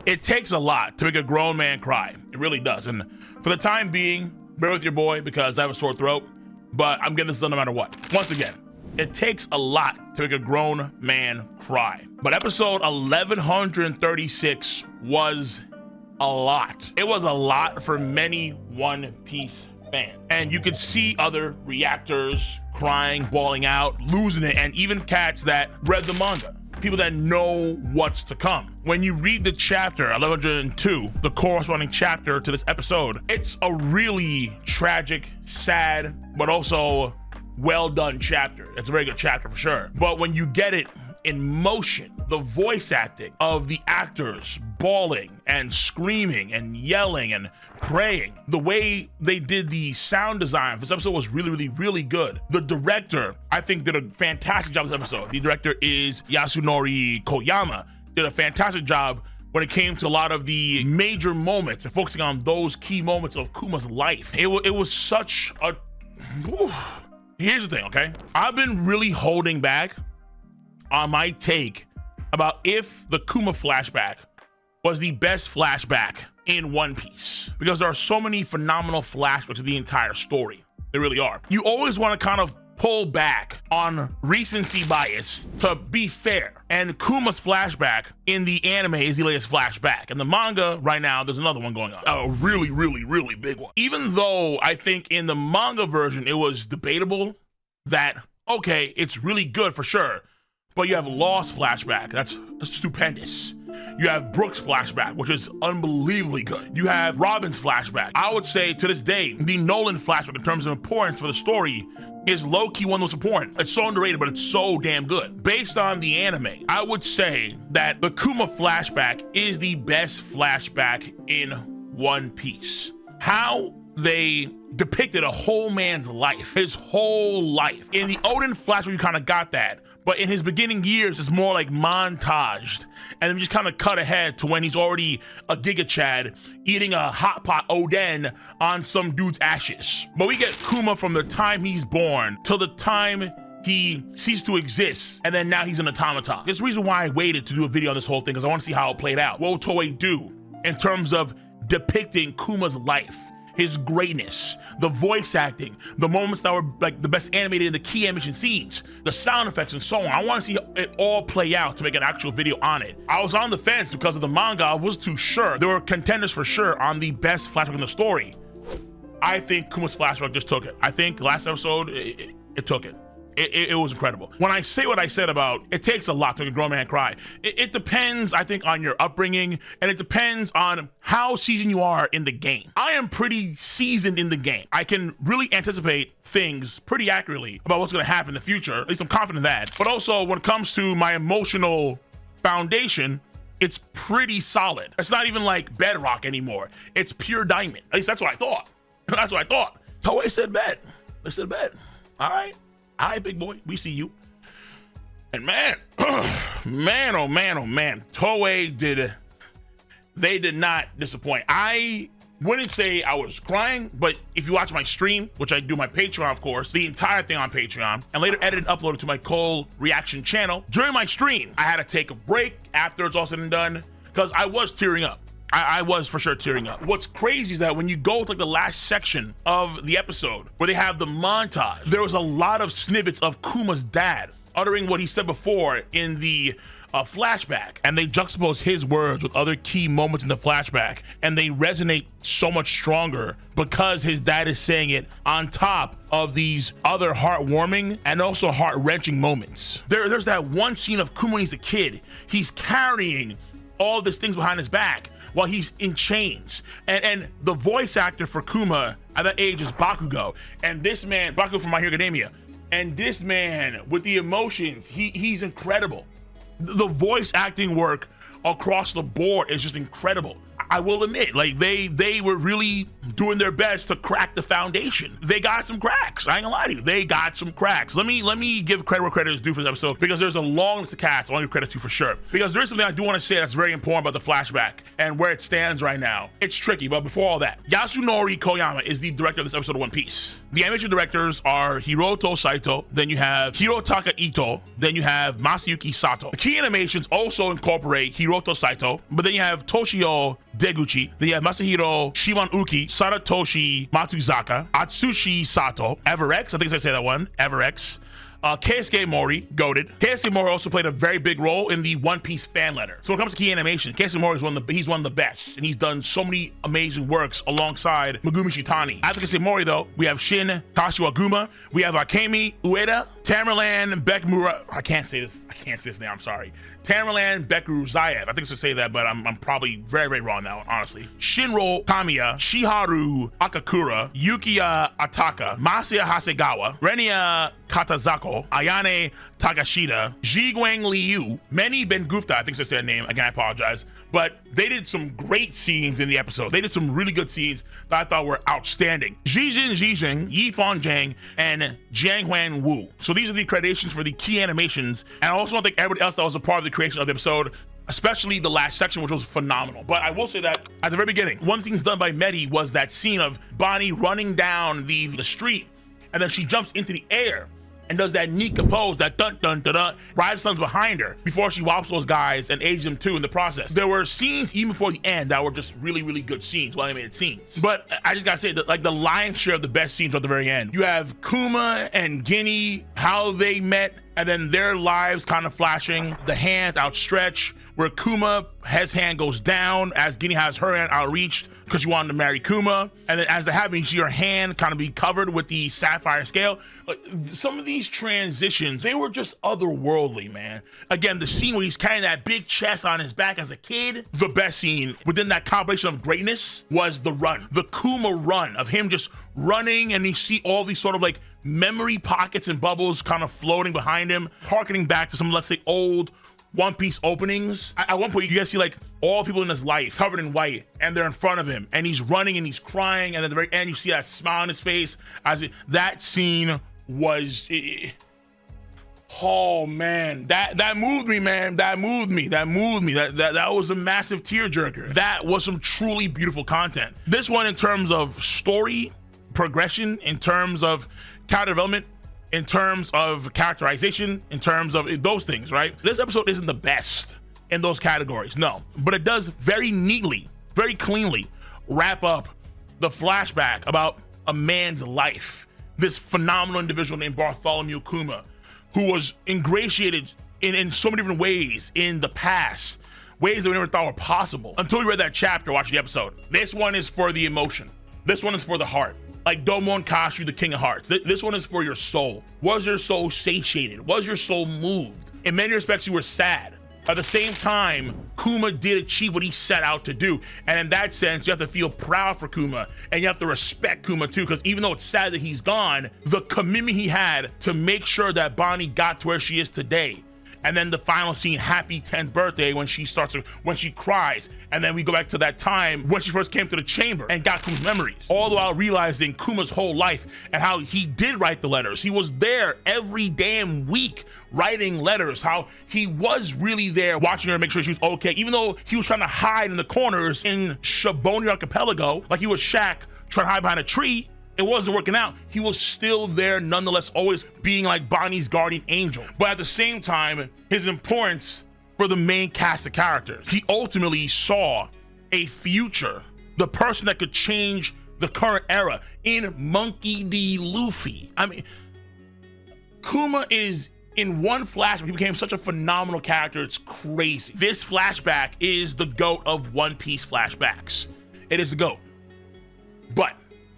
It takes a lot to make a grown man cry. It really does. And for the time being, bear with your boy because I have a sore throat, but I'm getting this done no matter what. Once again, it takes a lot to make a grown man cry. But episode 1136 was a lot. It was a lot for many One Piece fans. And you could see other reactors crying, bawling out, losing it, and even cats that read the manga. People that know what's to come. When you read the chapter 1102, the corresponding chapter to this episode, it's a really tragic, sad, but also well done chapter. It's a very good chapter for sure. But when you get it in motion, the voice acting of the actors bawling and screaming and yelling and praying, the way they did the sound design for this episode was really good. The director, I think, did a fantastic job this episode. The director is Yasunori Koyama, did a fantastic job when it came to a lot of the major moments and focusing on those key moments of Kuma's life. It was such a... Here's the thing, okay? I've been really holding back on my take about if the Kuma flashback was the best flashback in One Piece, because there are so many phenomenal flashbacks of the entire story. There really are. You always want to kind of pull back on recency bias to be fair, and Kuma's flashback in the anime is the latest flashback. In the manga right now, there's another one going on, a really big one. Even though I think in the manga version it was debatable that, okay, it's really good for sure, but you have Law's flashback, that's stupendous. You have Brooks' flashback, which is unbelievably good. You have Robin's flashback. I would say to this day, the Nolan flashback in terms of importance for the story is low-key one of the most important. It's so underrated, but it's so damn good. Based on the anime, I would say that the Kuma flashback is the best flashback in One Piece. How they depicted a whole man's life, his whole life. In the Odin flashback, you kind of got that. But in his beginning years, it's more like montaged. And then just kind of cut ahead to when he's already a Giga Chad eating a hot pot Oden on some dude's ashes. But we get Kuma from the time he's born till the time he ceased to exist, and then now he's an automaton. There's a reason why I waited to do a video on this whole thing, because I want to see how it played out. What will Toei do in terms of depicting Kuma's life, his greatness, the voice acting, the moments that were like the best animated in the key animation scenes, the sound effects and so on. I want to see it all play out to make an actual video on it. I was on the fence because of the manga. I wasn't too sure. There were contenders for sure on the best flashback in the story. I think Kuma's flashback just took it. I think last episode, it took it. It was incredible. When I say what I said about it takes a lot to make a grown man cry, it depends, I think, on your upbringing, and it depends on how seasoned you are in the game. I am pretty seasoned in the game. I can really anticipate things pretty accurately about what's going to happen in the future. At least I'm confident in that. But also, when it comes to my emotional foundation, it's pretty solid. It's not even like bedrock anymore. It's pure diamond. At least that's what I thought. That's what I thought. Toei said bet. They said bet. All right, big boy, we see you. And man, man, oh man, Toei did not disappoint. I wouldn't say I was crying, but if you watch my stream, which I do my Patreon, of course, the entire thing on Patreon, and later edited and uploaded to my Cole reaction channel, during my stream, I had to take a break after it's all said and done, because I was tearing up. I was for sure tearing up. What's crazy is that when you go to like the last section of the episode where they have the montage, there was a lot of snippets of Kuma's dad uttering what he said before in the flashback, and they juxtapose his words with other key moments in the flashback, and they resonate so much stronger because his dad is saying it on top of these other heartwarming and also heart-wrenching moments. There's that one scene of Kuma when he's a kid. He's carrying all these things behind his back while he's in chains, and the voice actor for Kuma at that age is Bakugo, and this man, Bakugo from My Hero Academia, and this man with the emotions, he's incredible. The voice acting work across the board is just incredible. I will admit, like they were really doing their best to crack the foundation. They got some cracks. I ain't gonna lie to you. They got some cracks. Let me give credit where credit is due for this episode, because there's a long list of cats I want to give credit to for sure. Because there's something I do want to say that's very important about the flashback and where it stands right now. It's tricky, but before all that, Yasunori Koyama is the director of this episode of One Piece. The animation directors are Hiroto Saito, then you have Hirotaka Ito, then you have Masayuki Sato. The key animations also incorporate Hiroto Saito, but then you have Toshio Deguchi, then you have Masahiro Shimanuki, Sadatoshi Matsuzaka, Atsushi Sato, Everex, I think I say that one, Everex, Keisuke Mori, goated. Keisuke Mori also played a very big role in the One Piece fan letter. So when it comes to key animation, Keisuke Mori is he's one of the best, and he's done so many amazing works alongside Megumi Shitani. After Keisuke Mori, though, we have Shin Kashiwaguma, we have Akemi Ueda, Tamerlan Bekmura. I can't say this name. I'm sorry. Tamerlan Bekuruzaev. I think I should say that, but I'm probably very, very wrong now, honestly. Shinro Kamiya, Shiharu Akakura, Yukiya Ataka, Masaya Hasegawa, Renia Katazako, Ayane Takashida, Jiguang Liu, Meni Ben Gupta, I think that's their name. Again, I apologize. But they did some great scenes in the episode. They did some really good scenes that I thought were outstanding. Jijin, Yifan Zhang, and Jiang Huan Wu. So these are the accreditations for the key animations. And I also want to thank everybody else that was a part of the creation of the episode, especially the last section, which was phenomenal. But I will say that at the very beginning, one thing done by Medi was that scene of Bonnie running down the street, and then she jumps into the air and does that neat compose, that dun dun dun dun, Rise Sun's behind her before she whops those guys and ages them too in the process. There were scenes even before the end that were just really, really good scenes, well animated scenes. But I just gotta say that like the lion's share of the best scenes are at the very end. You have Kuma and Guinea, how they met, and then their lives kind of flashing, the hands outstretched, where Kuma, his hand goes down as Guinea has her hand outreached because she wanted to marry Kuma. And then as that happens, you see her hand kind of be covered with the sapphire scale. Some of these transitions, they were just otherworldly, man. Again, the scene where he's carrying that big chest on his back as a kid, the best scene within that compilation of greatness was the run. The Kuma run of him just running, and you see all these sort of like memory pockets and bubbles kind of floating behind him, harkening back to some, let's say, old One Piece openings. At one point, you guys see like all people in his life covered in white, and they're in front of him, and he's running and he's crying, and at the very end, you see that smile on his face. That scene was, oh man, that moved me, man. That moved me. That was a massive tearjerker. That was some truly beautiful content. This one, in terms of story progression, in terms of character development, in terms of characterization, in terms of those things, right? This episode isn't the best in those categories, no, but it does very neatly, very cleanly wrap up the flashback about a man's life. This phenomenal individual named Bartholomew Kuma, who was ingratiated in so many different ways in the past, ways that we never thought were possible until we read that chapter, watch the episode. This one is for the emotion. This one is for the heart. Like Domon Kashu, the King of Hearts. This one is for your soul. Was your soul satiated? Was your soul moved? In many respects, you were sad. At the same time, Kuma did achieve what he set out to do. And in that sense, you have to feel proud for Kuma, and you have to respect Kuma too, because even though it's sad that he's gone, the commitment he had to make sure that Bonnie got to where she is today. And then the final scene, happy 10th birthday, when she cries. And then we go back to that time when she first came to the chamber and got Kuma's memories. All the while realizing Kuma's whole life and how he did write the letters. He was there every damn week writing letters, how he was really there watching her to make sure she was okay. Even though he was trying to hide in the corners in Shaboni Archipelago, like he was Shaq trying to hide behind a tree, it wasn't working out. He was still there nonetheless, always being like Bonnie's guardian angel. But at the same time, his importance for the main cast of characters. He ultimately saw a future, the person that could change the current era in Monkey D. Luffy. I mean, Kuma is in one flashback, he became such a phenomenal character, it's crazy. This flashback is the GOAT of One Piece flashbacks. It is the GOAT. But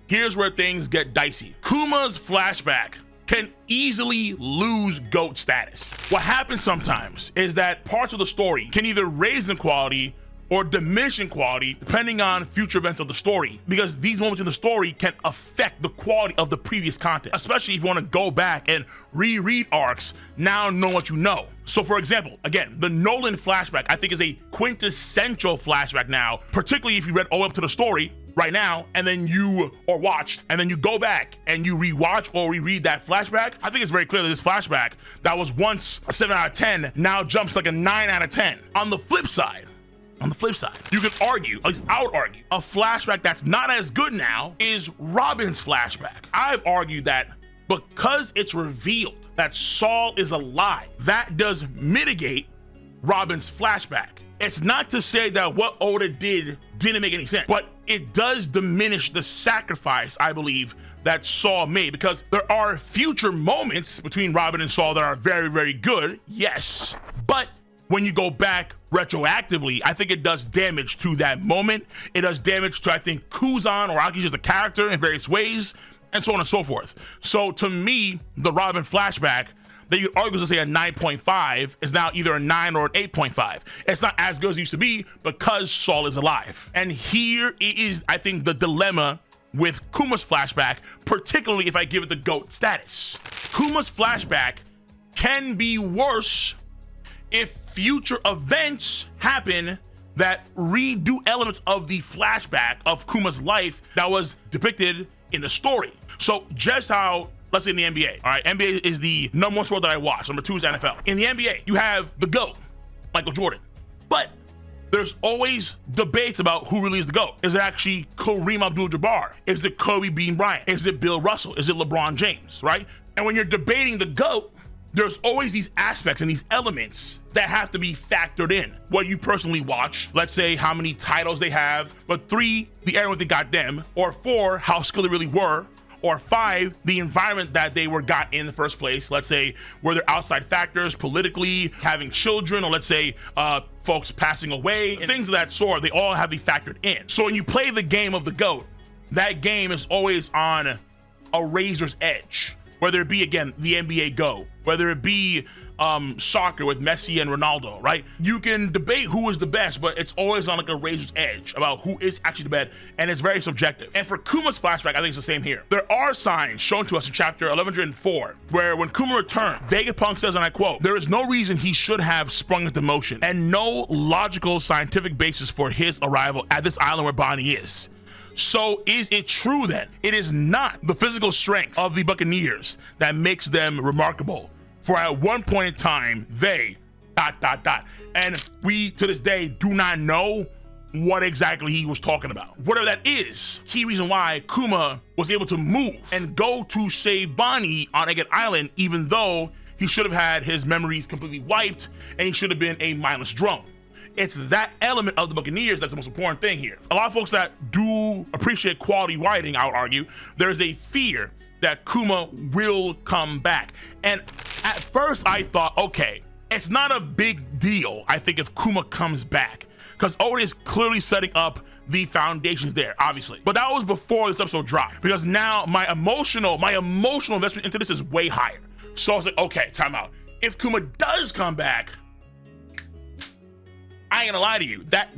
here's where things get dicey. Kuma's flashback can easily lose GOAT status. What happens sometimes is that parts of the story can either raise in quality or diminish in quality depending on future events of the story, because these moments in the story can affect the quality of the previous content, especially if you want to go back and reread arcs, now know what you know. So for example, again, the Nolan flashback I think is a quintessential flashback now, particularly if you read all up to the story right now and then you watched and then you go back and you rewatch or reread that flashback. I think it's very clear that this flashback that was once a 7 out of 10 now jumps like a 9 out of 10. On the flip side, you could argue, at least I would argue, a flashback that's not as good now is Robin's flashback. I've argued that because it's revealed that Saul is alive, that does mitigate Robin's flashback. It's not to say that what Oda did didn't make any sense, but it does diminish the sacrifice, I believe, that Saul made, because there are future moments between Robin and Saul that are very, very good, yes, but when you go back retroactively, I think it does damage to that moment. It does damage to, I think, Kuzan or Aki's as a character in various ways, and so on and so forth. So to me, the Robin flashback that you argue to say a 9.5 is now either a 9 or an 8.5. It's not as good as it used to be because Saul is alive. And here is, I think, the dilemma with Kuma's flashback, particularly if I give it the GOAT status. Kuma's flashback can be worse if future events happen that redo elements of the flashback of Kuma's life that was depicted in the story. So just how, let's say in the NBA, all right, NBA is the #1 sport that I watch. #2 is NFL. In the NBA, you have the GOAT, Michael Jordan. But there's always debates about who really is the GOAT. Is it actually Kareem Abdul-Jabbar? Is it Kobe Bean Bryant? Is it Bill Russell? Is it LeBron James, right? And when you're debating the GOAT, there's always these aspects and these elements that have to be factored in. What you personally watch, let's say how many titles they have, but 3, the era they got them, or 4, how skilled they really were, or 5, the environment that they were got in the first place. Let's say were there outside factors, politically, having children, or let's say folks passing away, things of that sort. They all have to be factored in. So when you play the game of the GOAT, that game is always on a razor's edge. Whether it be, again, the NBA GOAT, whether it be soccer with Messi and Ronaldo, right? You can debate who is the best, but it's always on like a razor's edge about who is actually the best, and it's very subjective. And for Kuma's flashback, I think it's the same here. There are signs shown to us in chapter 1104, where when Kuma returned, Vegapunk says, and I quote, "There is no reason he should have sprung into motion, and no logical scientific basis for his arrival at this island where Bonnie is." So is it true then? It is not the physical strength of the Buccaneers that makes them remarkable. For at one point in time, they ... And we, to this day, do not know what exactly he was talking about. Whatever that is, key reason why Kuma was able to move and go to save Bonnie on Egget Island, even though he should have had his memories completely wiped and he should have been a mindless drone. It's that element of the Buccaneers that's the most important thing here. A lot of folks that do appreciate quality writing, I would argue, there's a fear that Kuma will come back. And at first I thought, okay, it's not a big deal, I think, if Kuma comes back, because Oda is clearly setting up the foundations there, obviously. But that was before this episode dropped, because now my emotional investment into this is way higher. So I was like, okay, time out. If Kuma does come back, I ain't gonna lie to you, that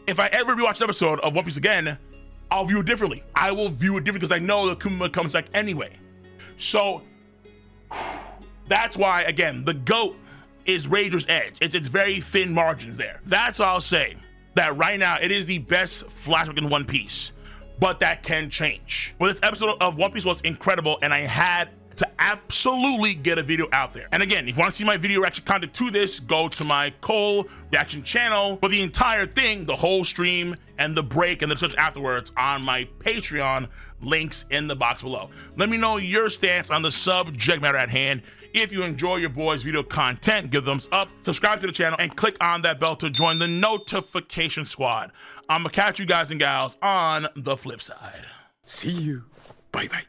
if I ever rewatch an episode of One Piece again, I'll view it differently. I will view it different because I know that Kuma comes back anyway. So that's why, again, the GOAT is Razor's Edge. It's very thin margins there. That's all I'll say. That right now it is the best flashback in One Piece, but that can change. Well, this episode of One Piece was incredible, and I had to absolutely get a video out there. And again, if you want to see my video reaction content to this, go to my Cole reaction channel. But the entire thing, the whole stream and the break and the discussion afterwards on my Patreon, links in the box below. Let me know your stance on the subject matter at hand. If you enjoy your boys' video content, give thumbs up, subscribe to the channel, and click on that bell to join the notification squad. I'm gonna catch you guys and gals on the flip side. See you. Bye-bye.